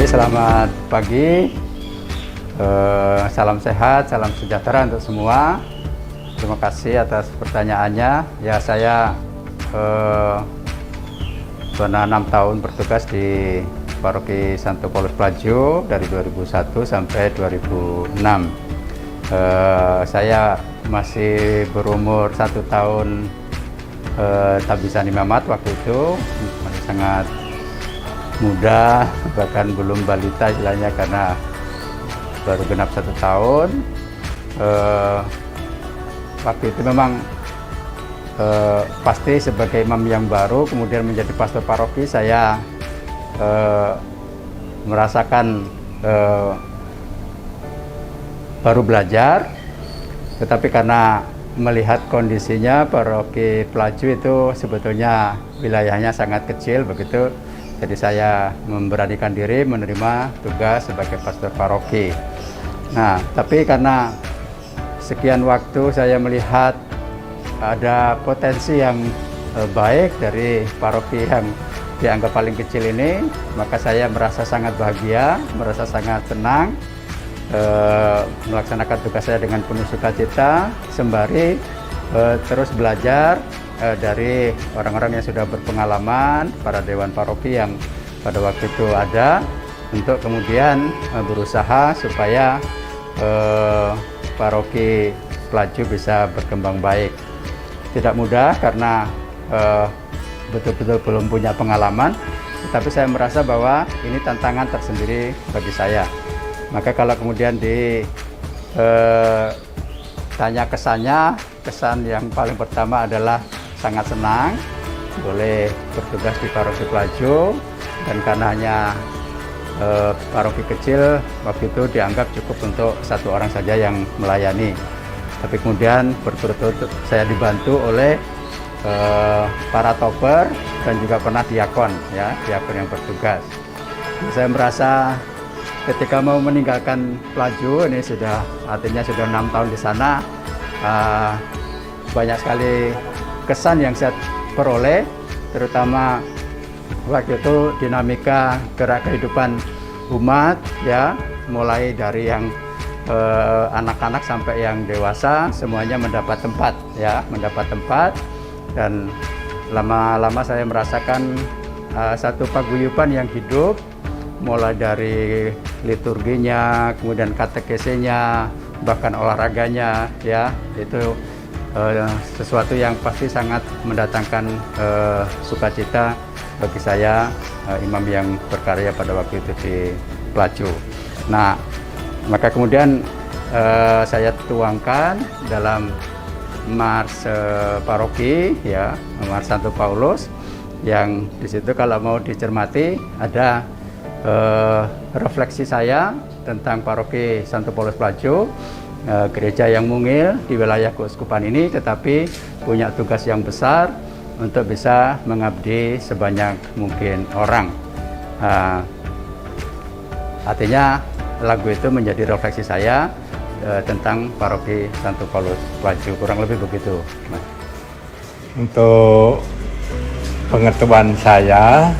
selamat pagi. Salam sehat, salam sejahtera untuk semua. Terima kasih atas pertanyaannya. Ya, saya pernah 6 tahun bertugas di Paroki Santo Paulus Plajo dari 2001 sampai 2006. Saya masih berumur 1 tahun, tak bisa imamat waktu itu, masih sangat muda, bahkan belum balita istilahnya karena baru genap 1 tahun. Waktu itu memang pasti sebagai imam yang baru kemudian menjadi pastor paroki, saya merasakan baru belajar, tetapi karena melihat kondisinya paroki Plajo itu sebetulnya wilayahnya sangat kecil begitu, jadi saya memberanikan diri menerima tugas sebagai pastor paroki. Nah, tapi karena sekian waktu saya melihat ada potensi yang baik dari paroki yang dianggap paling kecil ini, maka saya merasa sangat bahagia, merasa sangat senang melaksanakan tugas saya dengan penuh sukacita, sembari terus belajar dari orang-orang yang sudah berpengalaman, para dewan paroki yang pada waktu itu ada, untuk kemudian berusaha supaya paroki Plajo bisa berkembang baik. Tidak mudah karena betul-betul belum punya pengalaman, tetapi saya merasa bahwa ini tantangan tersendiri bagi saya. Maka kalau kemudian ditanya kesan yang paling pertama adalah sangat senang boleh bertugas di Paroki Plajo, dan karena hanya paroki kecil waktu itu dianggap cukup untuk 1 orang saja yang melayani. Tapi kemudian berturut-turut saya dibantu oleh para toper dan juga pernah diakon, ya, diakon yang bertugas. Saya merasa ketika mau meninggalkan Plajo, ini artinya sudah 6 tahun di sana, banyak sekali kesan yang saya peroleh, terutama waktu itu dinamika gerak kehidupan umat, ya, mulai dari yang anak-anak sampai yang dewasa semuanya mendapat tempat, ya, dan lama-lama saya merasakan satu paguyuban yang hidup, mulai dari liturginya, kemudian katekesenya, bahkan olahraganya, ya, itu sesuatu yang pasti sangat mendatangkan sukacita bagi saya, imam yang berkarya pada waktu itu di Plajo. Nah, maka kemudian saya tuangkan dalam Mars Paroki, ya, Mars Santo Paulus, yang di situ kalau mau dicermati ada refleksi saya tentang Paroki Santo Paulus Plajo, gereja yang mungil di wilayah keuskupan ini, tetapi punya tugas yang besar untuk bisa mengabdi sebanyak mungkin orang. Artinya lagu itu menjadi refleksi saya tentang Paroki Santo Paulus Plajo, kurang lebih begitu. Untuk pengetahuan saya,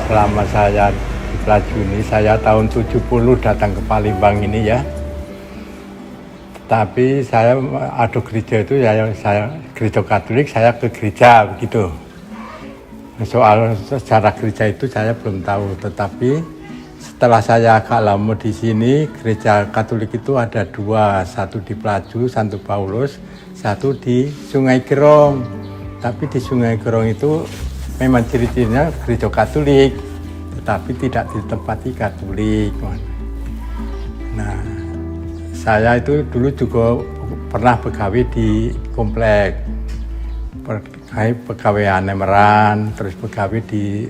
selama saya di Plajo ini, saya tahun 70 datang ke Palembang ini, ya. Tapi saya ada gereja itu, saya gereja Katolik, saya ke gereja begitu. Soal sejarah gereja itu saya belum tahu, tetapi setelah saya agak lama di sini, gereja Katolik itu ada 2, satu di Plajo Santo Paulus, satu di Sungai Gerong. Tapi di Sungai Gerong itu memang ciri-cirinya gereja Katolik, tetapi tidak ditempati Katolik. Nah, saya itu dulu juga pernah begawe di komplek, pegawai Anemeran, terus begawe di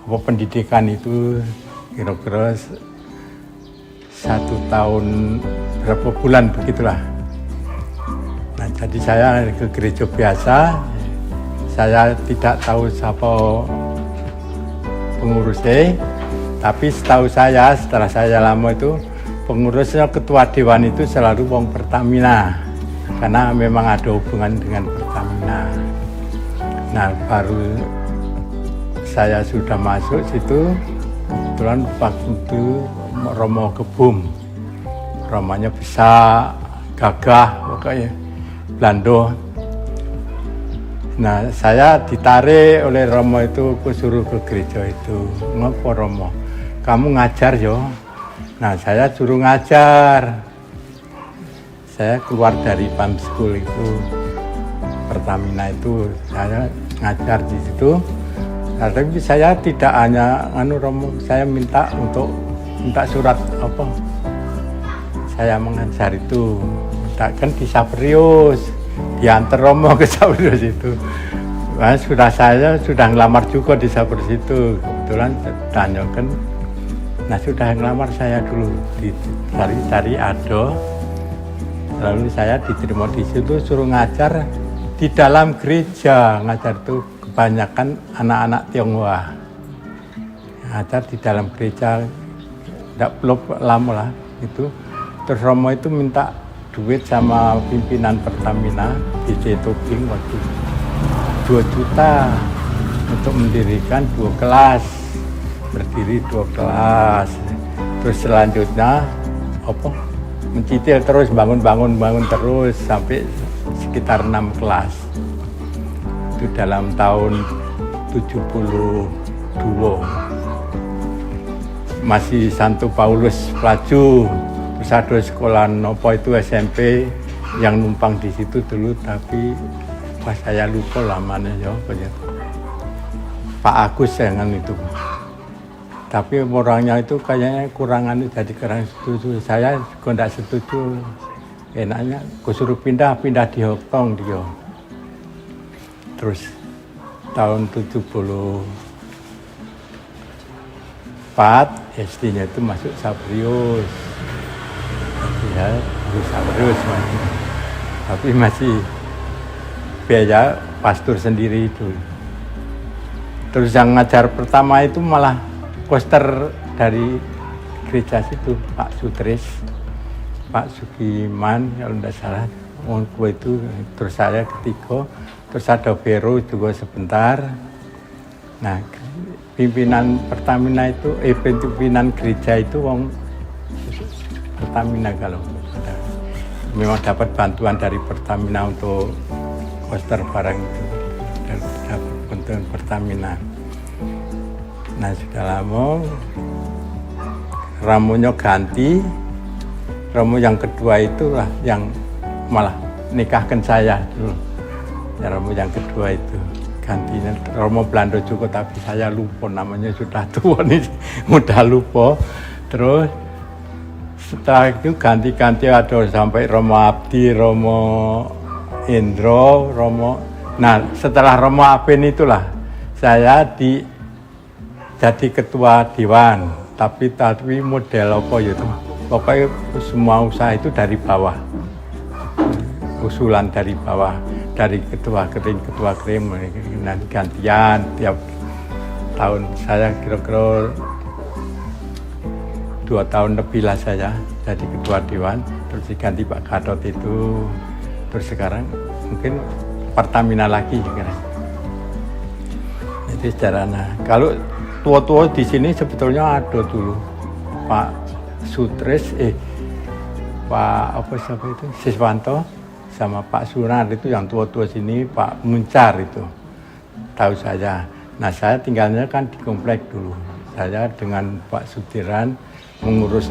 pendidikan itu kira-kira 1 tahun berapa bulan begitulah. Nah, jadi saya ke gereja biasa, saya tidak tahu siapa pengurusnya, tapi setahu saya setelah saya lama itu pengurusnya ketua dewan itu selalu wong Pertamina, karena memang ada hubungan dengan Pertamina. Nah, baru saya sudah masuk situ, Kebetulan waktu itu Romo Kebum, Romanya besar, gagah, pokoknya Belanda. Nah, saya ditarik oleh Romo itu, aku suruh ke gereja itu. Ngapa Romo? Kamu ngajar yo. Nah, saya suruh ngajar. Saya keluar dari PAM School itu, Pertamina itu, saya ngajar di situ. Nah, tapi saya tidak hanya Romo, saya minta surat apa? Saya mengajar itu, minta kan di Sabrius. Diantar Romo ke Sabrius itu. Nah, saya sudah ngelamar juga di Sabrius itu. Kebetulan tanyakan, nah sudah ngelamar saya dulu cari Ado. Lalu saya diterima di situ, suruh ngajar di dalam gereja. Ngajar itu kebanyakan anak-anak Tionghoa. Ngajar di dalam gereja, tidak belum lama lah itu. Terus Romo itu minta duit sama pimpinan Pertamina di Tobing waktu 2 juta untuk mendirikan 2 kelas, berdiri 2 kelas. Terus selanjutnya mencicil terus, bangun terus sampai sekitar 6 kelas. Itu dalam tahun 72 masih Santo Paulus Pelaju. Terus ada sekolah nopo itu SMP yang numpang di situ dulu, tapi pas saya lupa lamanya ya, Pak Agus jangan itu. Tapi orangnya itu kayaknya kurang kurang setuju. Saya juga tidak setuju. Enaknya aku suruh pindah di Hongkong dia. Terus tahun 74 SD-nya itu masuk Sabrius. Ya, bisa terus tapi masih biaya pastor sendiri itu. Terus yang ngajar pertama itu malah poster dari gereja situ, Pak Sutris, Pak Sugiman kalau tidak salah, itu. Terus saya ketiga, terus ada Vero juga sebentar. Nah, pimpinan Pertamina itu, pimpinan gereja itu Pertamina kalau memang dapat bantuan dari Pertamina untuk poster barang itu, dan dapat bantuan Pertamina. Nah, sudah lama Romonya ganti. Romo yang kedua itulah yang malah nikahkan saya dulu. Ya, Romo yang kedua itu gantinya Romo Belanda juga, tapi saya lupa namanya, sudah tua nih, mudah lupa. Terus setelah itu ganti-ganti ada sampai Romo Abdi, Romo Indro, Romo. Nah, setelah Romo Apen itulah saya jadi ketua dewan. Tapi model apa ya itu? Pokoknya semua usaha itu dari bawah. Usulan dari bawah, dari ketua kering, dan gantian tiap tahun. Saya kira-kira 2 tahun lebih lah saya jadi ketua dewan, terus diganti Pak Gatot itu, terus sekarang mungkin Pertamina lagi sekarang. Jadi secara kalau tua-tua di sini sebetulnya ada dulu Pak Sutris, Pak siapa itu, Siswanto sama Pak Sunar itu yang tua-tua sini, Pak Muncar itu tahu saya. Nah, saya tinggalnya kan di komplek dulu. Saya dengan Pak Sudiran mengurus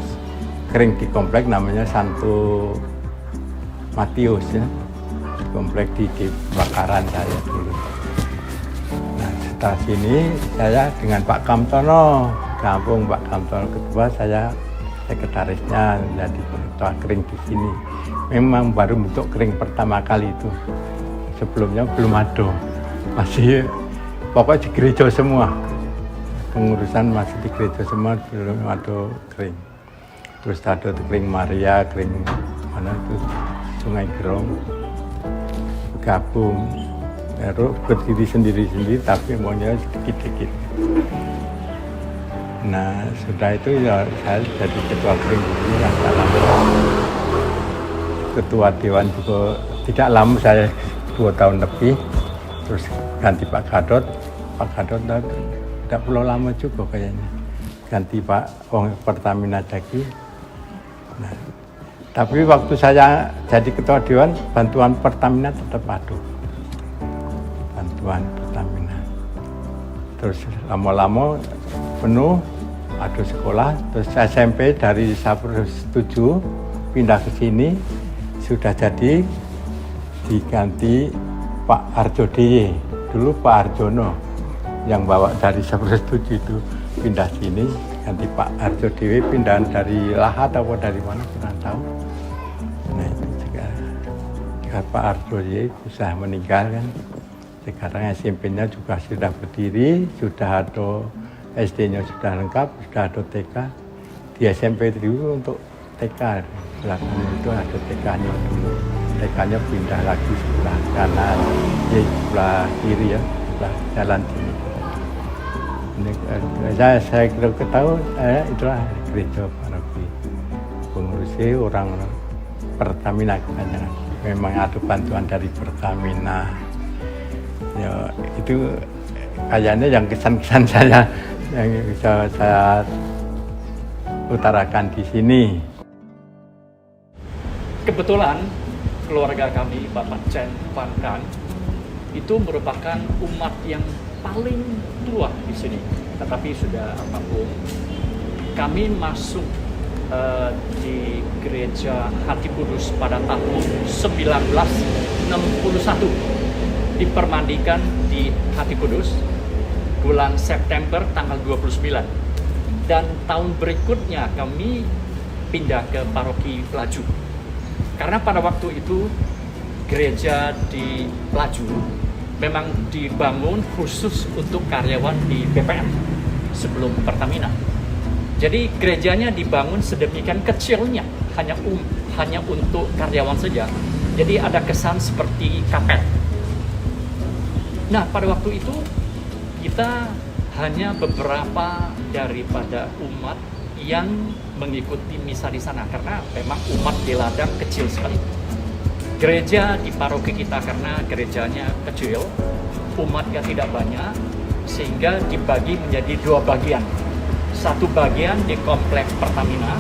kering di komplek namanya Santo Matius ya, di komplek di Bakaran saya dulu. Nah, setelah sini saya dengan Pak Kamtono, gabung Pak Kamtono ketua, saya sekretarisnya jadi ketua kering di sini. Memang baru bentuk kering pertama kali itu, sebelumnya belum ada, masih pokoknya di gereja semua. Pengurusan masih di gereja semua, belum ada kering. Terus ada kering Maria, kering mana itu Sungai Gerong, gabung, berdiri sendiri-sendiri tapi maunya sedikit-sedikit. Nah, sudah itu ya saya jadi ketua kering ini yang dalam. Ketua dewan juga tidak lama, saya 2 tahun lebih. Terus ganti Pak Gatot tidak perlu lama juga kayaknya. ganti Pak Wong Pertamina lagi. Nah, tapi waktu saya jadi ketua dewan, bantuan Pertamina tetap ada. Bantuan Pertamina. Terus lama-lama penuh, ada sekolah, terus SMP dari Sapur 7 pindah ke sini, sudah jadi diganti Pak Arjo DY. Dulu Pak Arjono yang bawa dari Sapur 7 itu pindah sini, ganti Pak Arjo DY, pindahan dari Lahat atau dari mana kurang tahu. Nah itu juga Pak Arjo DY sudah meninggal kan. Sekarang SMP-nya juga sudah berdiri, sudah ada SD-nya sudah lengkap, sudah ada TK. Di SMP dulu untuk TK, belakangnya itu ada TK-nya dulu. TK-nya pindah lagi sebelah kanan, di sebelah kiri ya, sebelah jalan sini. Ini, saya kira ketahui, itulah gereja paroki. Pengurusnya orang Pertamina kebanyakan. Memang ada bantuan dari Pertamina. Ya, itu kayaknya yang kesan-kesan saya yang bisa saya utarakan di sini. Kebetulan keluarga kami, Bapak Chen Van Kan, itu merupakan umat yang paling tua di sini. Tetapi sudah apapun, kami masuk di gereja Hati Kudus pada tahun 1961. Dipermandikan di Hati Kudus bulan September tanggal 29, dan tahun berikutnya kami pindah ke paroki Pelaju karena pada waktu itu gereja di Pelaju memang dibangun khusus untuk karyawan di BPM sebelum Pertamina. Jadi gerejanya dibangun sedemikian kecilnya, hanya untuk karyawan saja. Jadi ada kesan seperti kapel. Nah, pada waktu itu kita hanya beberapa daripada umat yang mengikuti misa di sana karena memang umat di ladang kecil sekali. Gereja di paroki kita karena gerejanya kecil, umatnya tidak banyak, sehingga dibagi menjadi dua bagian. Satu bagian di kompleks Pertamina,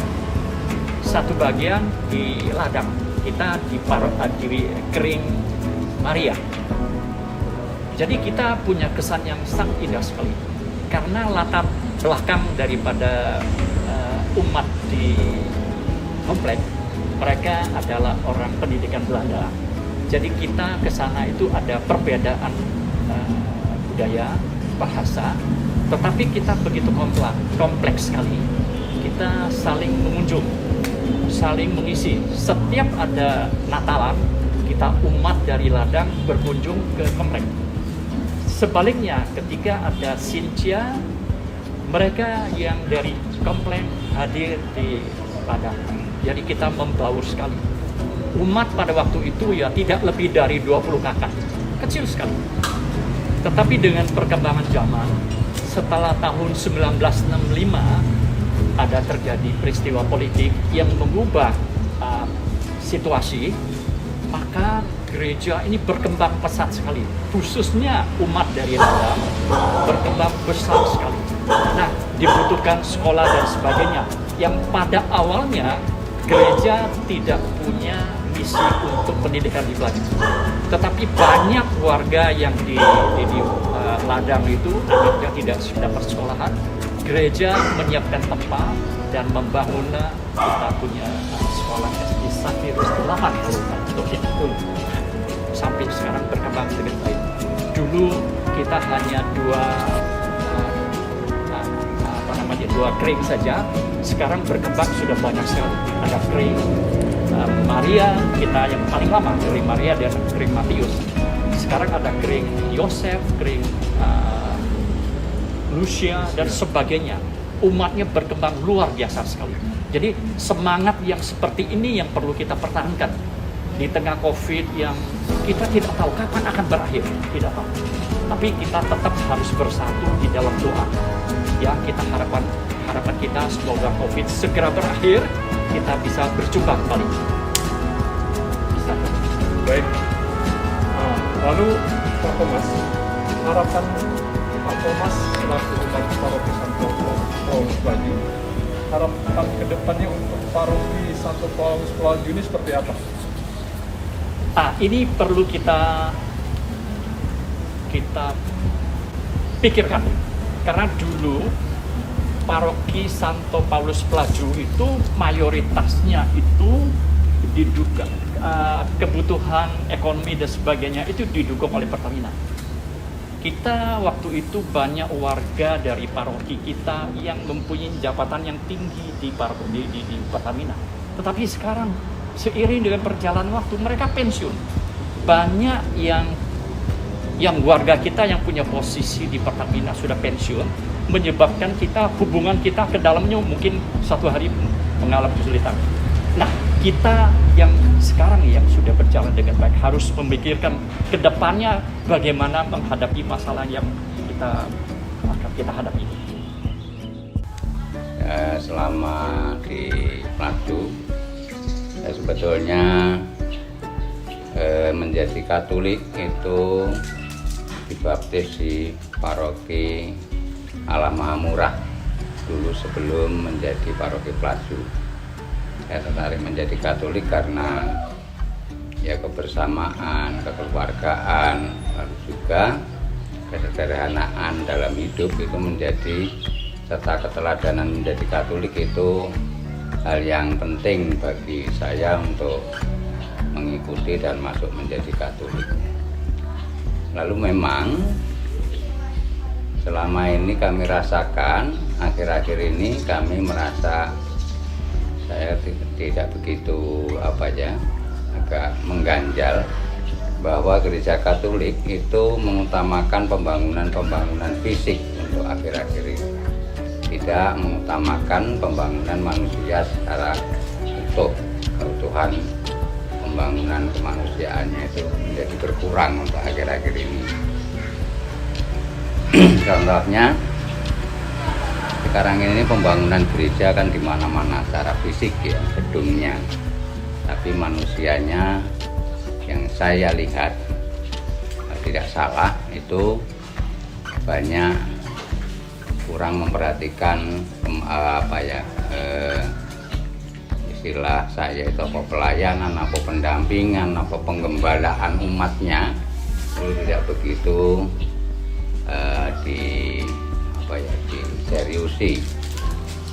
satu bagian di ladang. Kita di Kering Maria. Jadi kita punya kesan yang sangat indah sekali karena latar belakang daripada umat di komplek, mereka adalah orang pendidikan Belanda. Jadi kita ke sana itu ada perbedaan budaya, bahasa, tetapi kita begitu kompleks sekali. Kita saling mengunjung, saling mengisi. Setiap ada Natalan, kita umat dari ladang berkunjung ke komplek. Sebaliknya, ketika ada Sintia, mereka yang dari komplek hadir di ladang. Jadi kita membaur sekali. Umat pada waktu itu ya tidak lebih dari 20 kakak. Kecil sekali. Tetapi dengan perkembangan zaman, setelah tahun 1965, ada terjadi peristiwa politik yang mengubah situasi, maka gereja ini berkembang pesat sekali, khususnya umat dari ladang berkembang besar sekali. Nah, dibutuhkan sekolah dan sebagainya, yang pada awalnya gereja tidak punya misi untuk pendidikan di Pelaju. Tetapi banyak warga yang di ladang itu anaknya tidak dapat sekolahan, gereja menyiapkan tempat dan membangun, kita punya sekolah SD Sapirus 8 untuk itu. Sampai sekarang berkembang dengan baik. Dulu kita hanya dua kering saja, sekarang berkembang sudah banyak sekali. Ada kering Maria, kita yang paling lama, kering Maria dan kering Matius. Sekarang ada kering Yosef, kering Lucia dan sebagainya. Umatnya berkembang luar biasa sekali. Jadi semangat yang seperti ini yang perlu kita pertahankan di tengah COVID yang kita tidak tahu kapan akan berakhir, tidak tahu. Tapi kita tetap harus bersatu di dalam doa. Ya, kita harapan kita semoga COVID segera berakhir, kita bisa berjumpa kembali. Bisa. Baik. Lalu Pak Thomas, harapan Pak Thomas selaku umat paroki Santo Paulus Pelaju. Harapan kedepannya untuk paroki Santo Paulus Pelaju ini seperti apa? Ini perlu kita pikirkan, karena dulu paroki Santo Paulus Pelaju itu mayoritasnya itu diduga kebutuhan ekonomi dan sebagainya itu didukung oleh Pertamina. Kita waktu itu banyak warga dari paroki kita yang mempunyai jabatan yang tinggi di Pertamina. Tetapi sekarang seiring dengan perjalanan waktu mereka pensiun. Banyak yang warga kita yang punya posisi di Pertamina sudah pensiun, menyebabkan hubungan kita ke dalamnya mungkin satu hari mengalami kesulitan. Nah, kita yang sekarang yang sudah berjalan dengan baik harus memikirkan ke depannya bagaimana menghadapi masalah yang akan kita hadapi. Selama di Pelaju, saya sebetulnya menjadi Katolik itu dibaptis di paroki Allah Maha Murah dulu sebelum menjadi paroki Pelaju. Saya tertarik menjadi Katolik karena ya kebersamaan, kekeluargaan, lalu juga kesederhanaan dalam hidup itu menjadi, serta keteladanan menjadi Katolik itu hal yang penting bagi saya untuk mengikuti dan masuk menjadi Katolik. Lalu memang selama ini kami rasakan, akhir-akhir ini kami merasa saya tidak begitu agak mengganjal bahwa gereja Katolik itu mengutamakan pembangunan fisik untuk akhir-akhir ini, tidak mengutamakan pembangunan manusia secara utuh. Keutuhan pembangunan kemanusiaannya itu menjadi berkurang untuk akhir-akhir ini. Contohnya sekarang ini pembangunan gereja kan di mana-mana secara fisik ya, gedungnya, tapi manusianya yang saya lihat tidak salah itu banyak kurang memperhatikan istilah saya itu pelayanan, pendampingan, penggembalaan umatnya itu tidak begitu diseriusi.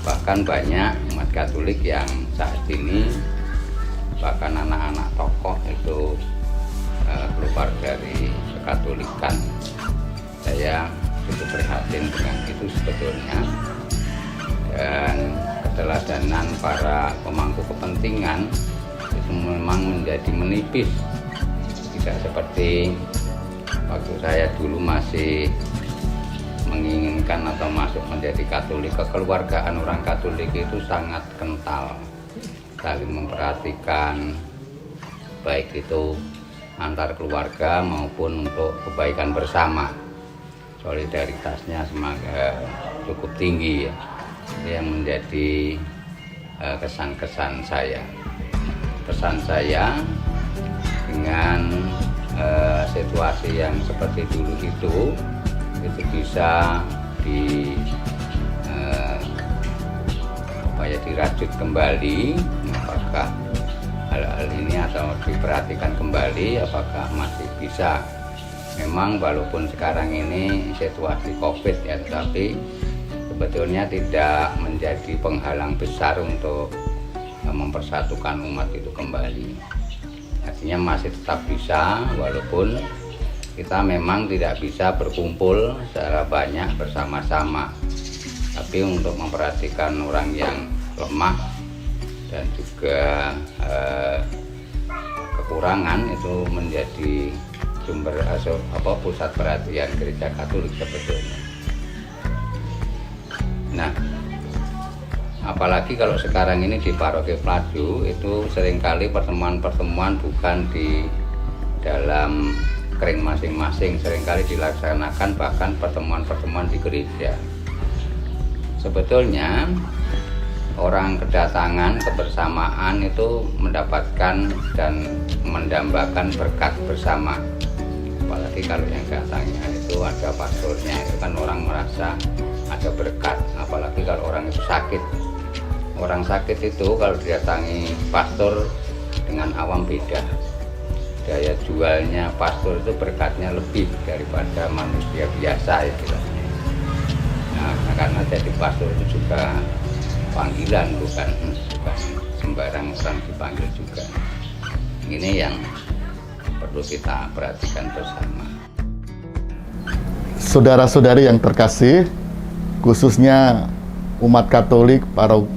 Bahkan banyak umat Katolik yang saat ini, bahkan anak-anak tokoh itu keluar dari kekatolikan. Saya cukup prihatin dengan itu sebetulnya, dan keteladanan para pemangku kepentingan itu memang menjadi menipis, tidak seperti waktu saya dulu masih menginginkan atau masuk menjadi Katolik. Kekeluargaan orang Katolik itu sangat kental, saling memperhatikan, baik itu antar keluarga maupun untuk kebaikan bersama. Solidaritasnya cukup tinggi ya. Yang menjadi kesan-kesan saya. Pesan saya dengan situasi yang seperti dulu itu bisa dirajut kembali, apakah hal-hal ini atau diperhatikan kembali, apakah masih bisa. Memang walaupun sekarang ini situasi COVID ya, tetapi sebetulnya tidak menjadi penghalang besar untuk mempersatukan umat itu kembali. Artinya masih tetap bisa, walaupun kita memang tidak bisa berkumpul secara banyak bersama-sama, tapi untuk memperhatikan orang yang lemah dan juga kekurangan itu menjadi sumber pusat perhatian gereja Katolik sebetulnya. Nah, apalagi kalau sekarang ini di Paroki Pelaju itu seringkali pertemuan-pertemuan bukan di dalam kring masing-masing, seringkali dilaksanakan bahkan pertemuan-pertemuan di gereja. Sebetulnya orang kedatangan kebersamaan itu mendapatkan dan mendambakan berkat bersama. Apalagi kalau yang datangnya itu ada pastornya, itu kan orang merasa ada ada berkat, apalagi kalau orang itu sakit. Orang sakit itu kalau didatangi pastor dengan awam beda. Daya jualnya pastor itu berkatnya lebih daripada manusia biasa istilahnya. Nah, karena jadi pastor itu juga panggilan, bukan sembarang orang dipanggil juga. Ini yang perlu kita perhatikan bersama. Saudara-saudari yang terkasih, khususnya umat Katolik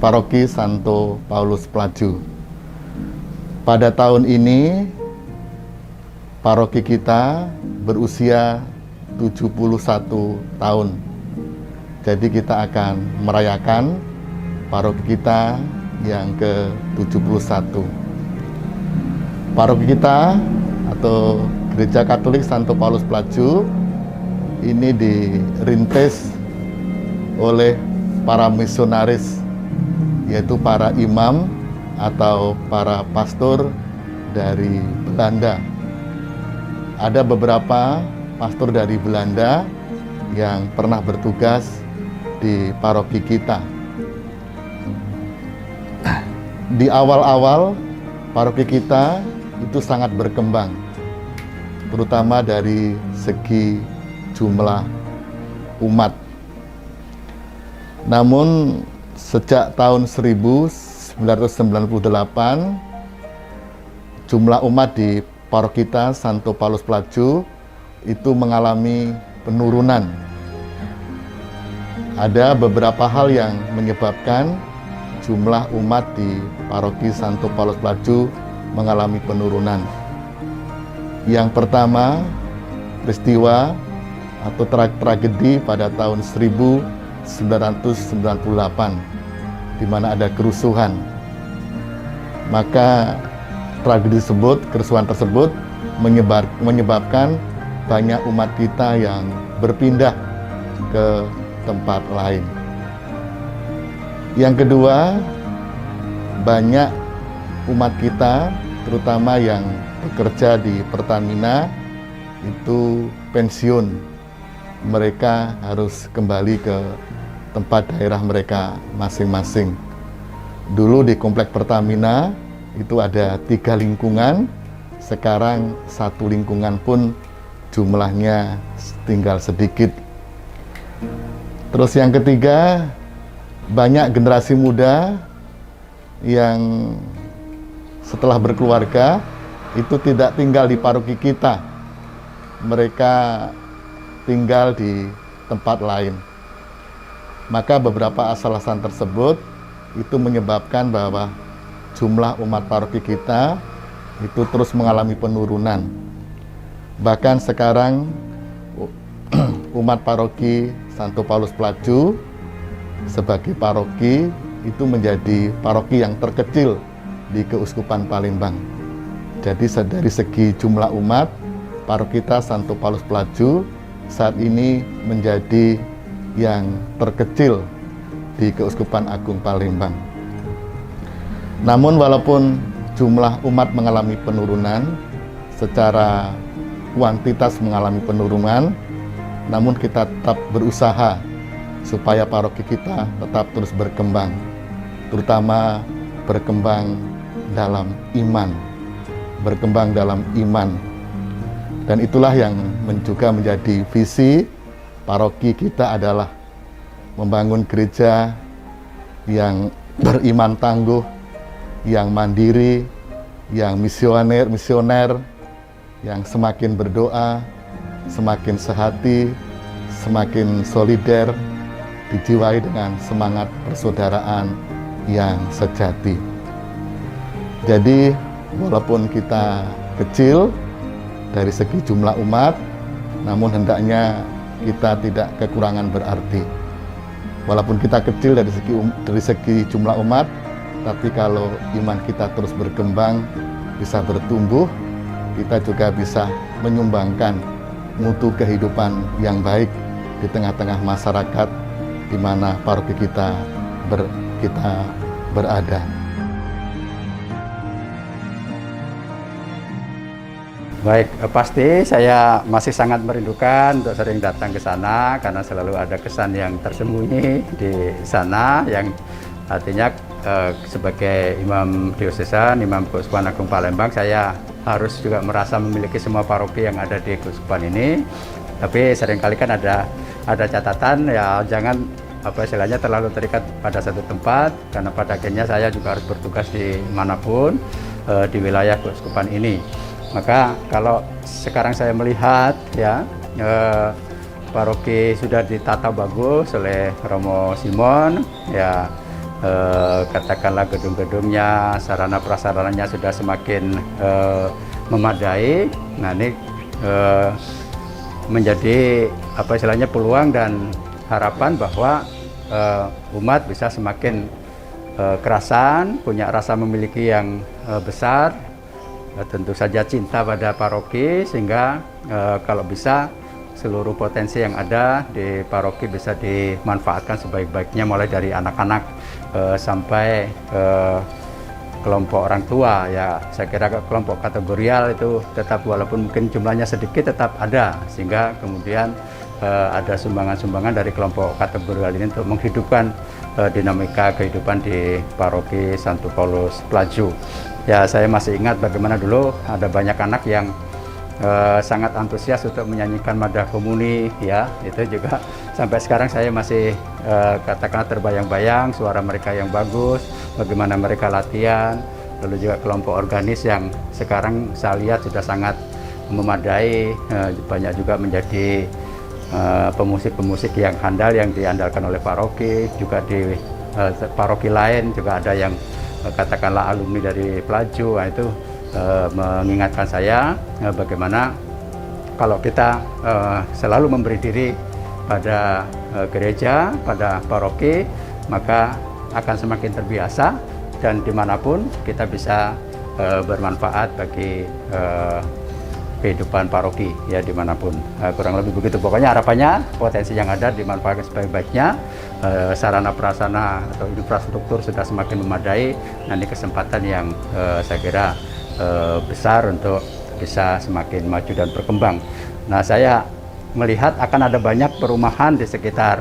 Paroki Santo Paulus Pelaju. Pada tahun ini paroki kita berusia 71 tahun. Jadi kita akan merayakan paroki kita yang ke-71. Paroki kita atau Gereja Katolik Santo Paulus Pelaju ini dirintis oleh para misionaris, yaitu para imam atau para pastor dari Belanda. Ada beberapa pastor dari Belanda yang pernah bertugas di paroki kita. Di awal-awal paroki kita itu sangat berkembang, terutama dari segi jumlah umat. Namun sejak tahun 1998 jumlah umat di paroki kita Santo Paulus Pelaju itu mengalami penurunan. Ada beberapa hal yang menyebabkan jumlah umat di paroki Santo Paulus Pelaju mengalami penurunan. Yang pertama, peristiwa atau tragedi pada tahun 1998 di mana ada kerusuhan. Maka tragedi tersebut, kerusuhan tersebut menyebabkan banyak umat kita yang berpindah ke tempat lain. Yang kedua, banyak umat kita terutama yang bekerja di Pertamina itu pensiun. Mereka harus kembali ke tempat daerah mereka masing-masing. Dulu di Komplek Pertamina itu ada 3 lingkungan, sekarang 1 lingkungan pun jumlahnya tinggal sedikit. Terus yang ketiga, banyak generasi muda yang setelah berkeluarga itu tidak tinggal di paroki kita. Mereka tinggal di tempat lain. Maka beberapa alasan tersebut itu menyebabkan bahwa jumlah umat paroki kita itu terus mengalami penurunan. Bahkan sekarang umat paroki Santo Paulus Pelaju sebagai paroki itu menjadi paroki yang terkecil di Keuskupan Palembang. Jadi dari segi jumlah umat, paroki kita Santo Paulus Pelaju saat ini menjadi yang terkecil di Keuskupan Agung Palembang. Namun walaupun jumlah umat mengalami penurunan, secara kuantitas mengalami penurunan, namun kita tetap berusaha supaya paroki kita tetap terus berkembang, terutama berkembang dalam iman, Dan itulah yang juga menjadi visi paroki kita adalah membangun gereja yang beriman tangguh, yang mandiri, yang misioner, yang semakin berdoa, semakin sehati, semakin solider, dijiwai dengan semangat persaudaraan yang sejati. Jadi walaupun kita kecil dari segi jumlah umat, namun hendaknya kita tidak kekurangan berarti. Walaupun kita kecil dari segi jumlah umat, tapi kalau iman kita terus berkembang, bisa bertumbuh, kita juga bisa menyumbangkan mutu kehidupan yang baik di tengah-tengah masyarakat di mana paroki kita berada. Baik, pasti saya masih sangat merindukan untuk sering datang ke sana karena selalu ada kesan yang tersembunyi di sana yang artinya sebagai imam diosesan, imam Keuskupan Agung Palembang, saya harus juga merasa memiliki semua paroki yang ada di keuskupan ini. Tapi seringkali kan ada catatan ya, jangan istilahnya terlalu terikat pada satu tempat karena pada akhirnya saya juga harus bertugas di manapun di wilayah keuskupan ini. Maka kalau sekarang saya melihat ya paroki sudah ditata bagus oleh Romo Simon ya, katakanlah gedung-gedungnya, sarana prasarananya sudah semakin memadai. Nah ini menjadi istilahnya peluang dan harapan bahwa umat bisa semakin kerasan, punya rasa memiliki yang besar. Tentu saja cinta pada paroki sehingga kalau bisa seluruh potensi yang ada di paroki bisa dimanfaatkan sebaik-baiknya, mulai dari anak-anak sampai kelompok orang tua ya. Saya kira kelompok kategorial itu tetap walaupun mungkin jumlahnya sedikit tetap ada, sehingga kemudian ada sumbangan-sumbangan dari kelompok kategorial ini untuk menghidupkan dinamika kehidupan di paroki Santo Paulus Pelaju. Ya, saya masih ingat bagaimana dulu ada banyak anak yang sangat antusias untuk menyanyikan Madah Komuni ya. Itu juga sampai sekarang saya masih katakanlah terbayang-bayang suara mereka yang bagus, bagaimana mereka latihan. Lalu juga kelompok organis yang sekarang saya lihat sudah sangat memadai, banyak juga menjadi pemusik-pemusik yang handal yang diandalkan oleh paroki. Juga di paroki lain juga ada yang katakanlah alumni dari Pelaju. Nah, itu mengingatkan saya bagaimana kalau kita selalu memberi diri pada gereja, pada paroki, maka akan semakin terbiasa dan dimanapun kita bisa bermanfaat bagi kehidupan paroki ya, dimanapun. Kurang lebih begitu. Pokoknya harapannya potensi yang ada dimanfaatkan sebaik-baiknya, sarana prasarana atau infrastruktur sudah semakin memadai. Nanti kesempatan yang saya kira besar untuk bisa semakin maju dan berkembang. Nah, saya melihat akan ada banyak perumahan di sekitar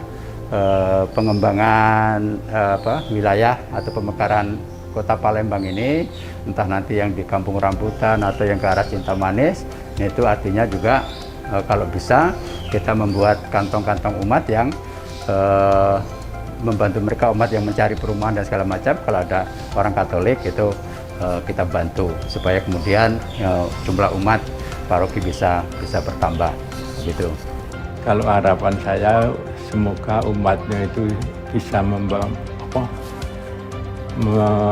pengembangan wilayah atau pemekaran Kota Palembang ini, entah nanti yang di Kampung Rambutan atau yang ke arah Cinta Manis. Itu artinya juga kalau bisa kita membuat kantong-kantong umat yang membantu mereka, umat yang mencari perumahan dan segala macam. Kalau ada orang Katolik itu kita bantu supaya kemudian jumlah umat paroki bisa bertambah gitu. Kalau harapan saya semoga umatnya itu bisa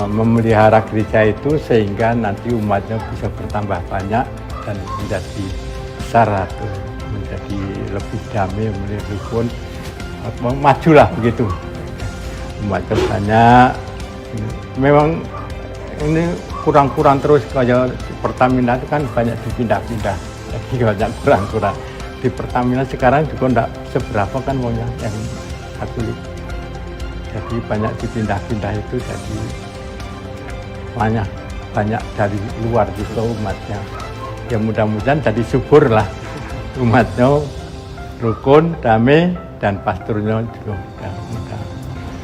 memelihara gereja itu sehingga nanti umatnya bisa bertambah banyak dan menjadi besar atau menjadi lebih damai, lebih rukun, majulah begitu. Umatnya banyak. Memang ini kurang-kurang terus, kayak Pertamina itu kan banyak dipindah-pindah, jadi banyak kurang-kurang. Di Pertamina sekarang juga enggak seberapa kan maunya yang Katolik. Jadi banyak dipindah-pindah itu, jadi banyak dari luar juga umatnya. Ya mudah-mudahan jadi subur lah umatnya, rukun, damai, dan pasturnya juga mudah.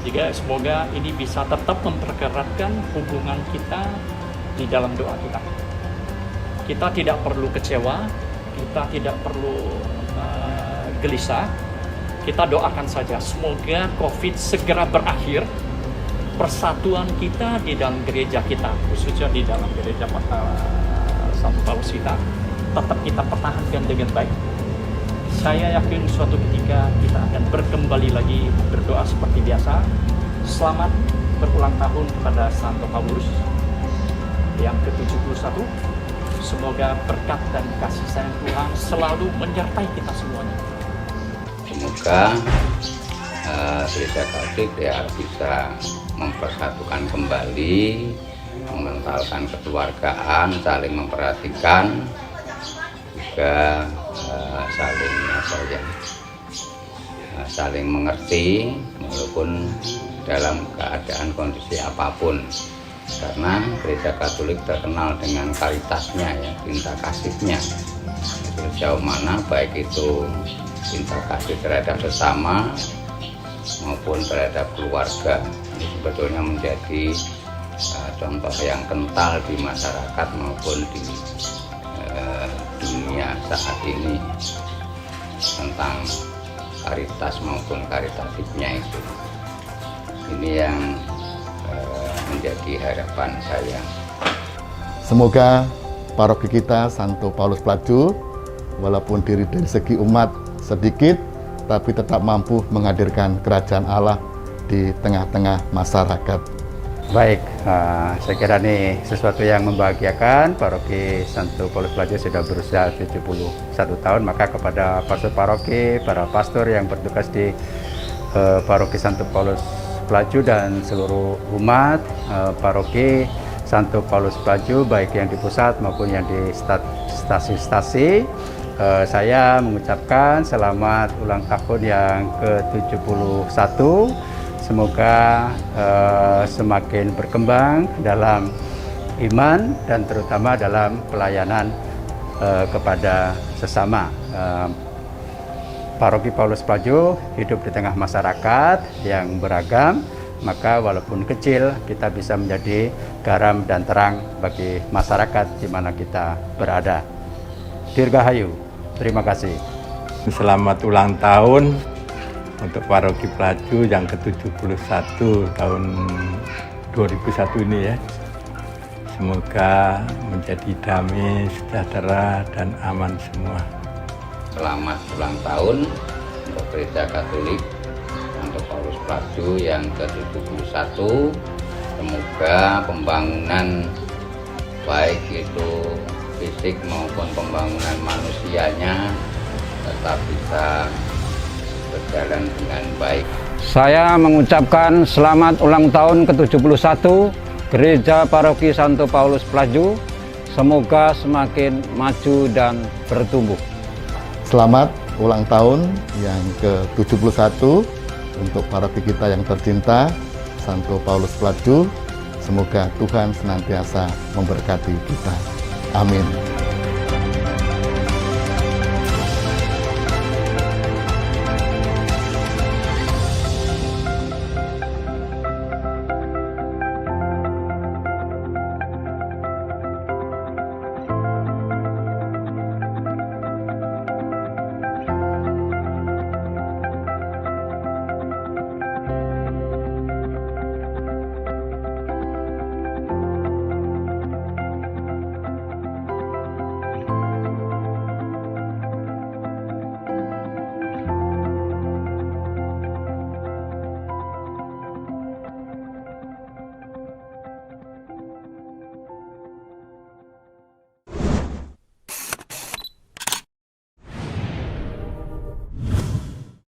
Juga semoga ini bisa tetap mempereratkan hubungan kita di dalam doa kita. Kita tidak perlu kecewa, kita tidak perlu gelisah. Kita doakan saja semoga COVID segera berakhir. Persatuan kita di dalam gereja kita, khususnya di dalam gereja Santo Paulus kita, tetap kita pertahankan dengan baik. Saya yakin suatu ketika kita akan berkembali lagi berdoa seperti biasa. Selamat berulang tahun kepada Santo Paulus yang ke-71. Semoga berkat dan kasih sayang Tuhan selalu menyertai kita semuanya. Semoga gereja Katolik ya bisa mempersatukan kembali, mengentalkan kekeluargaan, saling memperhatikan, juga saling mengerti walaupun dalam keadaan kondisi apapun. karena gereja Katolik terkenal dengan karitasnya, ya, cinta kasihnya. Sejauh mana baik itu cinta kasih terhadap sesama maupun terhadap keluarga, ini sebetulnya menjadi contoh yang kental di masyarakat maupun di dunia saat ini tentang karitas maupun karitatifnya itu. Ini yang menjadi harapan saya. Semoga paroki kita Santo Paulus Pelaju, walaupun dari segi umat sedikit, tapi tetap mampu menghadirkan kerajaan Allah di tengah-tengah masyarakat. Baik, saya kira ini sesuatu yang membahagiakan. Paroki Santo Paulus Pelaju sudah berusia 71 tahun, maka kepada pastor paroki, para pastor yang bertugas di Paroki Santo Paulus Pelaju dan seluruh umat Paroki Santo Paulus Pelaju, baik yang di pusat maupun yang di stasi-stasi, saya mengucapkan selamat ulang tahun yang ke-71. Semoga semakin berkembang dalam iman dan terutama dalam pelayanan kepada sesama. Paroki Paulus Pelaju hidup di tengah masyarakat yang beragam, maka walaupun kecil kita bisa menjadi garam dan terang bagi masyarakat di mana kita berada. Dirgahayu, terima kasih. Selamat ulang tahun untuk Paroki Pelaju yang ke-71 tahun 2001 ini ya. Semoga menjadi damai, sejahtera, dan aman semua. Selamat ulang tahun untuk Gereja Katolik Santo Paulus Pelaju yang ke-71. Semoga pembangunan baik itu fisik maupun pembangunan manusianya tetap bisa berjalan dengan baik. Saya mengucapkan selamat ulang tahun ke-71 Gereja Paroki Santo Paulus Pelaju. Semoga semakin maju dan bertumbuh. Selamat ulang tahun yang ke-71 untuk paroki kita yang tercinta, Santo Paulus Pelaju. Semoga Tuhan senantiasa memberkati kita. Amin.